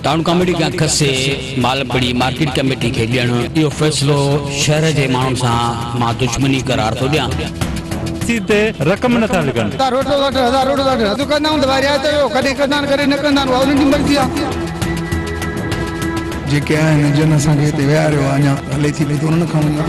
Town committee का खसे मालपड़ी market committee के ॾियण इहो फ़ैसिलो शहर जे माण्हुनि सां मां दुश्मनी करार थो ॾियां। सीधे रकम नथा लिखनि। जेके आहिनि जन असांखे हिते विहारियो आहे अञा हले थी पई त उन्हनि खां वञा।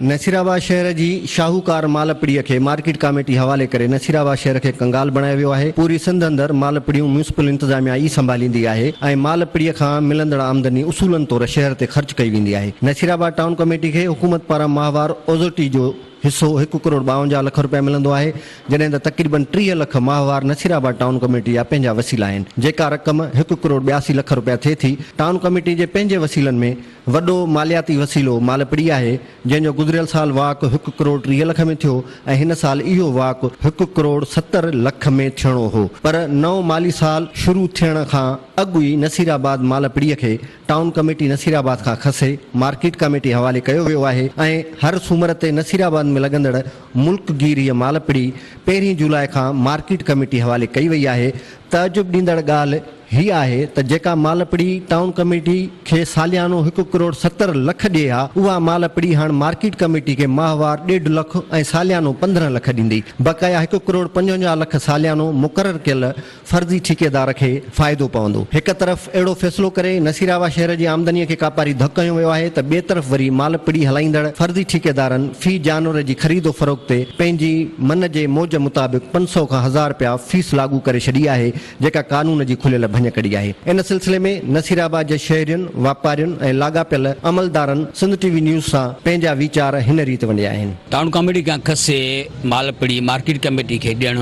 नसीराबाद शहर की शाहूकार मालपड़ीअ के मार्केट कमेटी हवाले करे नसीराबाद शहर के कंगाल बनाया वियो आहे। पूरी सिंध अंदर मालपड़ियों म्यूनिसिपल इंतजामिया ई संभालींदी आहे ऐं मालपड़ीअ खां मिलंदड़ आमदनी उसूलन तौर शहर ते खर्च कई वेंदी आहे। नसीराबाद टाउन कमेटी के हुकूमत पारां माहवार ओज़ोटी जो हिस्सो 1 करोड़ 52 लाख रुपया मिलंदो आहे, जॾहिं त तक़रीबन 30 लाख माहवार नसीराबाद टाउन कमेटी जा पंहिंजा वसीला आहिनि। जेका रक़म 1 करोड़ 82 लाख रुपया थिए थी, टाउन कमेटी जे पंहिंजे वसीलनि में वॾो मालियाती वसीलो मालपड़ी आहे, जंहिंजो गुज़िरियल साल वाक 1 करोड़ 30 लाख में थियो ऐं हिन साल इहो वाक 1 करोड़ 70 लाख में थियणो हो। पर नओं माली साल शुरू थियण खां अॻु ई नसीराबाद मालपड़ीअ खे टाउन कमेटी नसीराबाद खां खसे मार्केट कमेटी हवाले कयो वियो आहे ऐं हर सूमर ते नसीराबाद में लॻंदड़ मुल्कगीर मालपड़ी 1 जुलाई खां मार्केट कमेटी हवाले कई वई आहे। तजुब ॾींदड़ ॻाल्हि हीअ आहे त जेका मालपड़ी टाउन कमेटी खे सालियानो 1 करोड़ 70 लाख ॾिए हा, उहा मालपड़ी हाणे मार्केट कमेटी खे माहवार 1.5 लाख ऐं सालियानो 15 लाख ॾींदी। बक़ाया 1 करोड़ 55 लाख सालियानो मुक़ररु कयल फर्ज़ी ठेकेदार खे फ़ाइदो पवंदो। हिक तरफ़ अहिड़ो फ़ैसिलो करे नसीराबाद शहर जी आमदनीअ खे कापारी धक कयो वियो आहे त ॿिए तरफ़ वरी मालपड़ी हलाईंदड़ फर्ज़ी ठेकेदारनि फी जानवर जी ख़रीदो फ़रोख़्त ते पंहिंजी मन जे मौज मुताबिक़ 500 खां 1000 रुपया फीस लागू करे छॾी आहे, जेका कानून जी खुलियल भञ कड़ी आहे। इन सिलसिले में नसीराबाद जे शहरियुनि, वापारियुनि ऐं लाॻापियल अमलदारनि सिंध टीवी न्यूज़ सां पंहिंजा वीचार हिन रीति वंडिया आहिनि। टाउन कमेटी का खसे मालपड़ी मार्केट कमेटी के ॾियण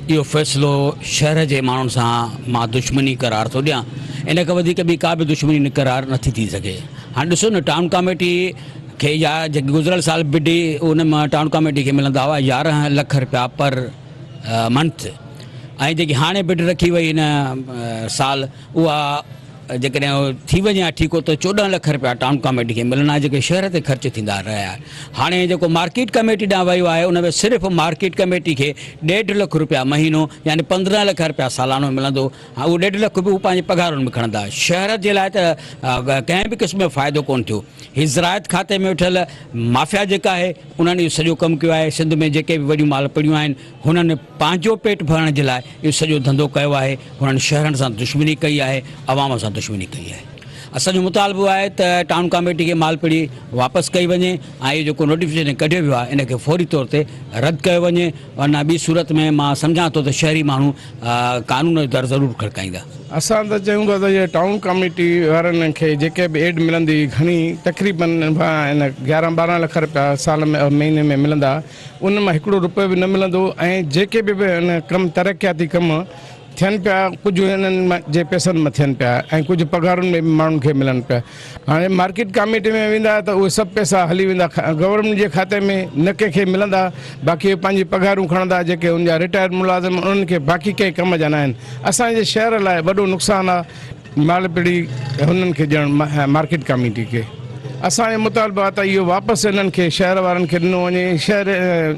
इहो फ़ैसिलो शहर जे माण्हुनि सां मां दुश्मनी करार थो ॾियां। इन खां वधीक ॿी का बि दुश्मनी करार नथी थी सघे। हाणे ॾिसो न, टाउन कमेटी खे या जेके गुज़िरियल साल बिडी उन मां टाउन कमेटी खे मिलंदा हुआ 11 लाख रुपया पर मंथ, ऐं जेकी हाणे बिड रखी वई इन साल उहा जेकॾहिं थी वञे ठीकु त 14 लाख रुपया टाउन कमेटी खे मिलना, जेके शहर ते ख़र्च थींदा रहिया। हाणे जेको मार्केट कमेटी ॾांहुं वियो आहे उन में सिर्फ़ु मार्केट कमेटी खे 1.5 लाख रुपया महीनो यानी 15 लाख रुपया सालानो मिलंदो। उहो 1.5 लाख बि उहो पंहिंजे पघारुनि में खणंदा। शहर जे लाइ त कंहिं बि क़िस्म जो फ़ाइदो कोन्ह थियो। हीअ ज़रायत खाते में वेठल माफ़िया जेका आहे उन्हनि इहो सॼो कमु कयो आहे। सिंध में जेके बि वॾियूं मालपड़ियूं आहिनि हुननि पंहिंजो पेट भरण जे लाइ इहो सॼो धंधो कयो आहे। हुननि शहरनि सां दुश्मनी कई आहे, अवाम सां दुश्मनी कई आहे। असांजो मुतालबो आहे त टाउन कमेटी खे मालपड़ी वापसि कई वञे ऐं इहो जेको नोटिफिकेशन कढियो वियो आहे इन खे फौरी तौर ते रद्द कयो वञे, वरना ॿी सूरत में मां सम्झां थो त शहरी माण्हू कानून जो दर ज़रूरु खड़काईंदा। असां त चयूं था त इहे टाउन कमेटी वारनि खे जेके बि एड मिलंदी घणी तक़रीबन इन 11-12 लाख रुपया साल में महीने में मिलंदा, उन मां 1 रुपयो बि न मिलंदो। ऐं जेके बि इन कमु तरक़ियाती कमु थियनि पिया, कुझु हिननि जे पैसनि में थियनि पिया ऐं कुझु पघारुनि में बि माण्हुनि खे मिलनि पिया। हाणे मार्केट कमेटी में वेंदा त उहे सभु पैसा हली वेंदा गवर्नमेंट जे खाते में, न कंहिंखे मिलंदा। बाक़ी पंहिंजी पघारूं खणंदा, जेके उनजा रिटायर मुलाज़िम उन्हनि खे बाक़ी कंहिं कम जा न आहिनि। असांजे शहर लाइ वॾो नुक़सानु आहे मालपड़ी हुननि खे ॾियणु मार्केट कमेटी खे। असांजो मुतालबो आहे त इहो वापसि इन्हनि खे शहर वारनि खे ॾिनो वञे, शहर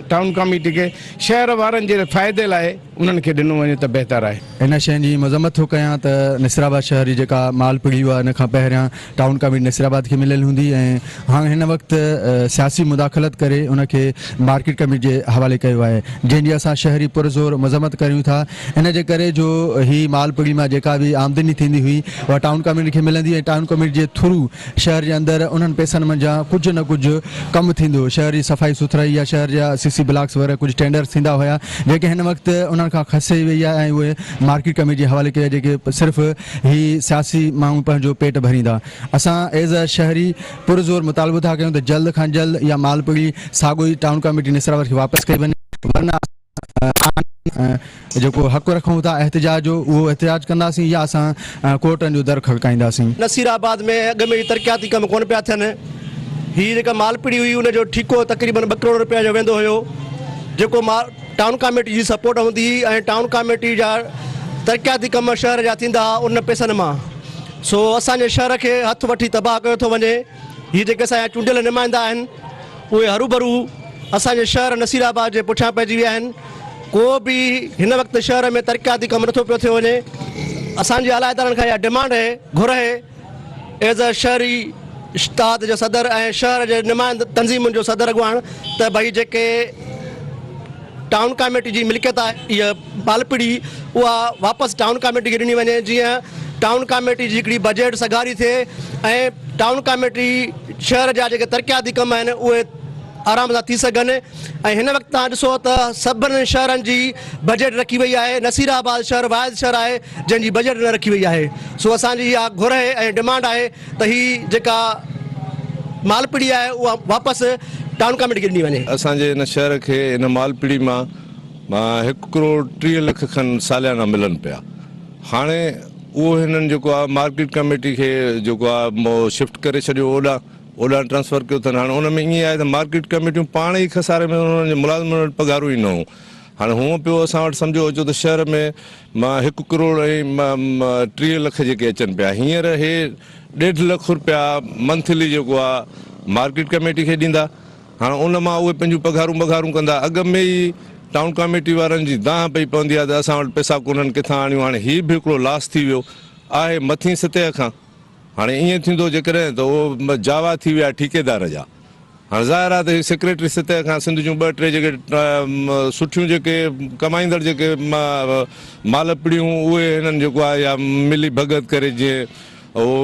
टाउन कमेटी खे शहर वारनि जे फ़ाइदे लाइ उन्हनि खे ॾिनो वञे त बहितरु आहे। इन शइ जी मज़म्मत थो कयां त नसीराबाद शहर जी जेका मालपड़ी हुआ इन खां पहिरियां टाउन कमेटी नसीराबाद खे मिलियल हूंदी ऐं हाणे हिन वक़्तु सियासी मुदाख़लत करे उनखे मार्केट कमेटी जे हवाले कयो आहे, जंहिंजी असां शहरी पुरज़ोर मज़म्मत करियूं था। इन जे करे जो ही मालपड़ी मां जेका बि आमदनी थींदी हुई उहा टाउन कमेटी खे मिलंदी ऐं टाउन कमेटी जे थ्रू शहर जे अंदरि उन्हनि पैसनि मंझां कुझु न कुझु कमु थींदो। शहर जी सफ़ाई सुथराई या शहर जा CC ब्लॉक्स वग़ैरह कुझु टेंडर्स थींदा हुया, जेके हिन वक़्तु उन्हनि खां खसे वई आहे ऐं उहे मार्केट कमेटी जे हवाले कया, जेके सिर्फ़ु ही सियासी माण्हू पंहिंजो पेट भरींदा। असां एज़ अ शहरी पुरज़ोर मुतालबो था कयूं त जल्द खां जल्द इहा मालपड़ी साॻियो ई टाउन कमेटी नसीराबाद खे वापसि कई वञे, वरना जेको हक़ रखूं था एहतिजाज जो उहो एहतिजाज कंदासीं या असां कोर्टनि जो दर खड़काईंदासीं। नसीराबाद में अॻ में तरक़ियाती कम कोन पिया थियनि। हीअ जेका मालपड़ी हुई उनजो ठीको तक़रीबन 2 करोड़ रुपया जो वेंदो हुयो, जेको टाउन कमेटी जी सपोर्ट हूंदी ऐं टाउन कमेटी जा तरक़ियाती कम शहर जा थींदा उन पैसनि मां। सो असांजे शहर खे हथु वठी तबाह कयो थो वञे हीअ जेके असांजा चूंडियल नुमाइंदा आहिनि उहे हरूभरू असांजे शहर नसीराबाद जे पुठियां पइजी विया आहिनि। को बि हिन वक़्तु शहर में तरक़ियाती कमु नथो पियो थियो वञे। असांजी अलाइदारनि खां इहा डिमांड आहे, घुर आहे एज़ अ शहरी इश्ताद जो सदर ऐं शहर जे नुमाइंद तंज़ीमुनि जो सदर अॻुवाण त भई जेके टाउन कमेटी जी मिल्कियत आहे इहा मालपीड़ी उहा वापसि टाउन कमेटी खे ॾिनी वञे, जीअं टाउन कमेटी जी हिकिड़ी बजट सगारी थिए ऐं टाउन कमेटी शहर जा जेके तरक़ियाती कम आहिनि उहे आराम सां थी सघनि। ऐं हिन वक़्तु तव्हां ॾिसो त सभिनी शहरनि जी बजट रखी वई आहे। नसीराबाद शहर वाहिद शहर आहे जंहिंजी बजट न रखी वई आहे। सो असांजी इहा घुर आहे ऐं डिमांड आहे त हीअ जेका मालपीड़ी आहे उहा वापसि टाउन कमेटी खे ॾिनी वञे। असांजे हिन शहर खे हिन मालपीड़ी मां 1.30 करोड़ खनि सालियाना मिलनि पिया। हाणे उहो हिननि जेको आहे मार्केट कमेटी खे जेको आहे शिफ्ट करे छॾियो ओॾां ट्रांसफर कयो अथनि। हाणे उन में ईअं आहे त मार्केट कमेटियूं पाण ई खसारे में उन्हनि जे मुलाज़िमनि वटि पघारूं ई न हुयूं। हाणे हूअं पियो असां वटि सम्झो अचो त शहर में 1 करोड़ ऐं 30 लख जेके अचनि पिया, हींअर हे 1.5 लख रुपया मंथली जेको आहे मार्केट कमेटी खे ॾींदा। हाणे उन मां उहे पंहिंजूं पघारूं कंदा। अॻ में ई टाउन कमेटी वारनि जी दांह पई पवंदी आहे त असां वटि पैसा कोन्हनि किथां आणियूं। हाणे हीअ बि हिकिड़ो लॉस थी वियो आहे मथीं सतह खां। हाणे ईअं थींदो जेकॾहिं त उहो जावा थी विया ठेकेदार जा। हाणे ज़ाहिर आहे त हीअ सेक्रेटरी सतह खां सिंध जूं 2-3 जेके सुठियूं जेके कमाईंदड़ जेके मालपीड़ियूं उहे हिननि जेको आहे या मिली भगत करे जीअं उहो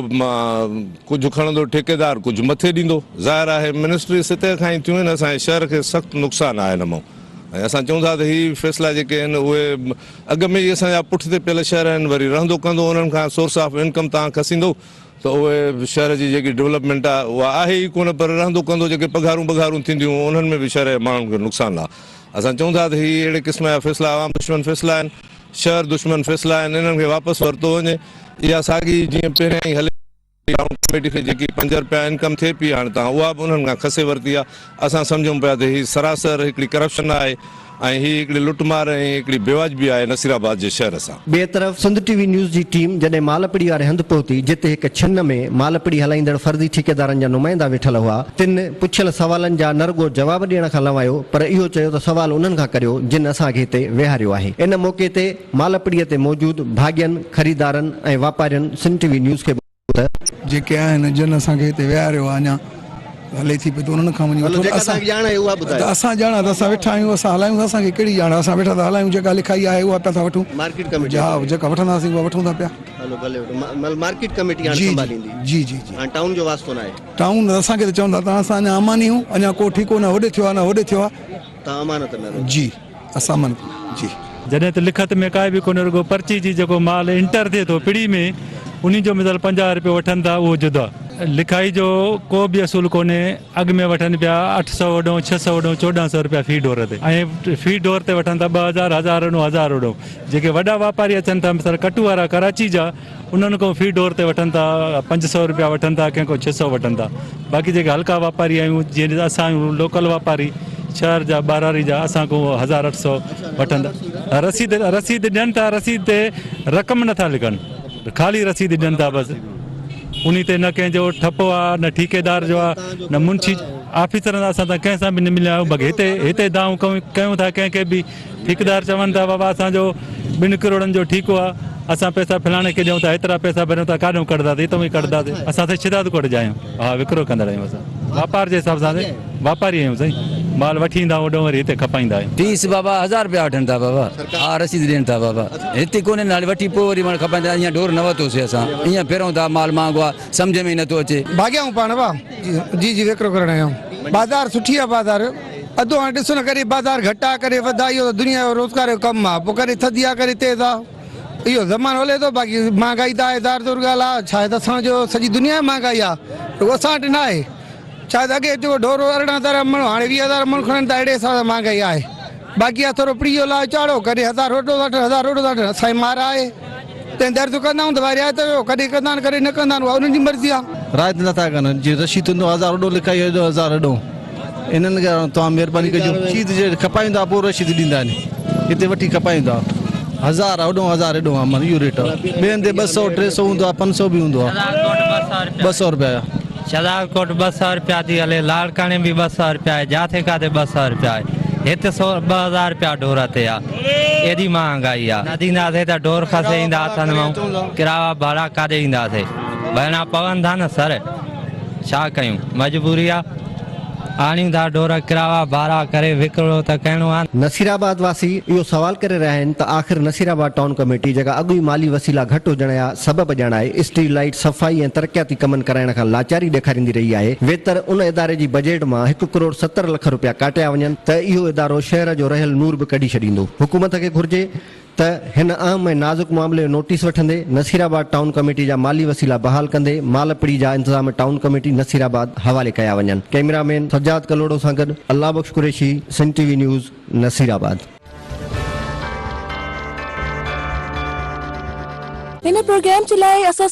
कुझु खणंदो ठेकेदार कुझु मथे ॾींदो। ज़ाहिर आहे मिनिस्ट्री सतह खां ई थियूं आहिनि। असांजे शहर खे सख़्तु नुक़सानु आहे हिन मां। ऐं असां चऊं था त हीअ फ़ैसिला जेके आहिनि उहे अॻ में ई असांजा पुठिते पियल शहर आहिनि, वरी रहंदो कंदो उन्हनि खां सोर्स ऑफ इनकम तव्हां खसींदो त उहे शहर जी जेकी डेवलपमेंट आहे उहा आहे ई कोन। पर रहंदो कंदो जेके पघारूं थींदियूं उन्हनि में बि शहर जे माण्हुनि खे नुक़सानु आहे। असां चऊं था त हीअ अहिड़े क़िस्म जा फ़ैसिला आवाम दुश्मन फ़ैसिला आहिनि, शहर दुश्मन फ़ैसिला आहिनि। इन्हनि खे वापसि वरितो वञे। इहा साॻी जीअं पहिरियां ई हले टाउन कमेटी खे जेकी 5 रुपया इनकम थिए पई, हाणे तव्हां उहा बि उन्हनि खां खसे वरिती आहे। असां सम्झूं पिया त हीअ सरासर हिकिड़ी करप्शन आहे ऐं हीअ हिकिड़ी लुटमार ऐं हिकिड़ी बेवाजबी आहे नसीराबाद जे शहर सां। ॿिए तरफ़ सिंध टीवी न्यूज़ जी टीम जॾहिं मालपीड़ी वारे हंधि पहुती जिते हिकु छिन में मालपीड़ी हलाईंदड़ फर्ज़ी ठेकेदारनि जा नुमाइंदा वेठल हुआ, तिन पुछियल सवालनि जा न रुगो जवाब ॾियण खां लवायो पर इहो चयो त सवाल उन्हनि खां करियो जिन असांखे हिते वेहारियो आहे। इन मौक़े ते मालपीड़ीअ ते मौजूदु भाॻियनि खरीदारनि ऐं वापारियुनि सिंध टीवी न्यूज़ खे जेके आहिनि जिन असांखे हिते वेहारियो आहे अञा हले थी पई त उन्हनि खां वञी असांखे ॼाण आहे उहा ॿुधायो। असां ॼाण आहे त असां वेठा आहियूं, असां हलायूं, असांखे कहिड़ी ॼाण आहे? असां वेठा था हलायूं, जेका लिखाई आहे उहा पिया था वठूं। मार्केट कमेटी हा जेका वठंदासीं उहा वठूं था पिया। हलो भले मार्केट कमेटी हाणे संभालींदी। जी जी जी। हाणे टाउन जो वास्तो न आहे। टाउन असांखे त चवंदा त असां अञा अमानी आहियूं, अञा को ठीको न होॾे थियो आहे न होॾे थियो आहे। तव्हां अमानत न जी असां अमानत जी। जॾहिं त लिखत में काई बि कोन्हे, रुगो पर्ची जी जेको माल इंटर थिए थो पिड़ी में उन जो मिसाल 50 रुपया वठनि था उहो जुदा। लिखाई जो को बि असूल कोन्हे। अॻ में वठनि पिया 800 ओॾो 600 ओॾो 1400 रुपया फी डोर ते ऐं फी डोर ते वठनि था 2000 1000 ओॾो 1000 ओॾो। जेके वॾा वापारी अचनि था मिसाल कटु वारा कराची जा उन्हनि खां फी डोर ते वठनि था 500 रुपया वठनि था, कंहिं खां 600 वठनि था। बाक़ी जेके हल्का वापारी आहियूं जीअं असां आहियूं लोकल वापारी शहर जा बारारी जा, असां खां 1800 वठनि था। रसीद ॾियनि था, रसीद ते रक़म नथा लिखनि, ख़ाली रसीद ॾियनि था बसि। उन ते न कंहिंजो ठपो आहे न ठेकेदार जो आहे न मुंशी ऑफिसरनि सां। असां त कंहिं सां बि न मिलिया आहियूं। बाक़ी हिते दाऊं कयूं था कंहिंखे बि। ठेकेदार चवनि था बाबा असांजो 2 करोड़नि जो ठीकु आहे, असां पैसा फलाणे खे ॾियूं था, हेतिरा पैसा भरियूं था, काॾूं कढंदासीं हितां ई कढंदासीं। असां त शिदात कोट जा आहियूं। हा विकिरो कंदड़ आहियूं असां, वापार जे हिसाब सां वापारी आहियूं साईं। माल वठी ईंदा ओॾो वरी हिते खपाईंदा आहियूं। फीस बाबा 1000 रुपया वठनि था बाबा। हा रसीद ॾियनि था बाबा। हिते कोन्हे नाले वठी पोइ वरी माण्हू खपाईंदा। ईअं डोर न वरितोसीं असां, ईअं फिरूं था, माल महांगो आहे, सम्झ में ई नथो अचे। भाॻियाऊं पाण वाह जी जी विकिरो करण आहियूं। बाज़ार सुठी आहे। बाज़ार अधु हाणे ॾिसो न करे बाज़ार घटा करे वधा, इहो दुनिया जो रोज़गार जो कमु आहे। पोइ करे थधी आहे करे तेज़ आहे, इहो ज़मानो हले थो। बाक़ी महांगाई त आहे ज़ाहिर तौर ॻाल्हि आहे। छा आहे त असांजो सॼी दुनिया में महांगाई आहे, रुगो असां वटि न आहे। शायदि अॻे जेको ढोरो 18,000 माण्हू हाणे 20,000 माण्हू खणनि था, अहिड़े हिसाब सां महांगाई आहे। बाक़ी आहे थोरो प्रियो लाइ चाढ़ो, कॾहिं 1000 रोटो था 1000 रोटो था। असांजी मार आहे तंहिं दर्द कंदा आहियूं त वरी रिआयत कयो, कॾहिं कंदा आहिनि कॾहिं न कंदा आहिनि, उहा उन्हनि जी मर्ज़ी आहे। रायत नथा कनि। जीअं रशीद हूंदो 1000 ओॾो लिखाई 1000 ओॾो। इन्हनि खे तव्हां महिरबानी कजो, रशीद जे खपाईंदा पोइ रशीद ॾींदा आहिनि। हिते वठी खपाईंदा 1000 ओॾो 1000 एॾो आहे, इहो रेट आहे। ॿियनि ते 200 300 हूंदो आहे, 500 बि हूंदो आहे। 200 रुपया शहजादकोट 200 रुपया थी हले, लाड़काणे भी 200 रुपया है, जाथे काथे 200 रुपया है, हिते 2000 रुपया ढोर ते आहे। एॾी महांगाई आहे, न ॾींदासीं त ढोर खसे ईंदा हथनि मां, किराया भाड़ा काॾे ईंदासीं, भरणा पवनि था न सर, छा कयूं, मजबूरी आहे, आणियूं था ढोर, किराया भाड़ा करे विकिणो त कहिड़ो आहे। नसीराबाद वासी इहो सवाल करे रहिया आहिनि त आख़िर नसीराबाद टाउन कमेटी जेका अॻु ई माली वसीला घटि हुजण जा सबब ॼाणाए स्ट्रीट लाइट सफ़ाई ऐं तरक़ियाती कमनि कराइण खां लाचारी ॾेखारींदी रही आहे, वेतर उन इदारे जी बजेट मां 1 करोड़ 70 लख रुपया काटिया वञनि त इहो इदारो शहर जो रहियल नूर बि कढी छॾींदो। हुकूमत खे घुर्जे त हिन अहम ऐं नाज़ुक मामले जो नोटिस वठंदे नसीराबाद टाउन कमेटी जा माली वसीला बहाल कंदे मालपड़ी जा इंतज़ाम टाउन कमेटी नसीराबाद हवाले कया वञनि। कैमरामैन सज्जाद कलोड़ो सां गॾु अल्लाह बख्श Qureshi, Sun TV news, Nasirabad. हिन प्रोग्राम जे लाइ असां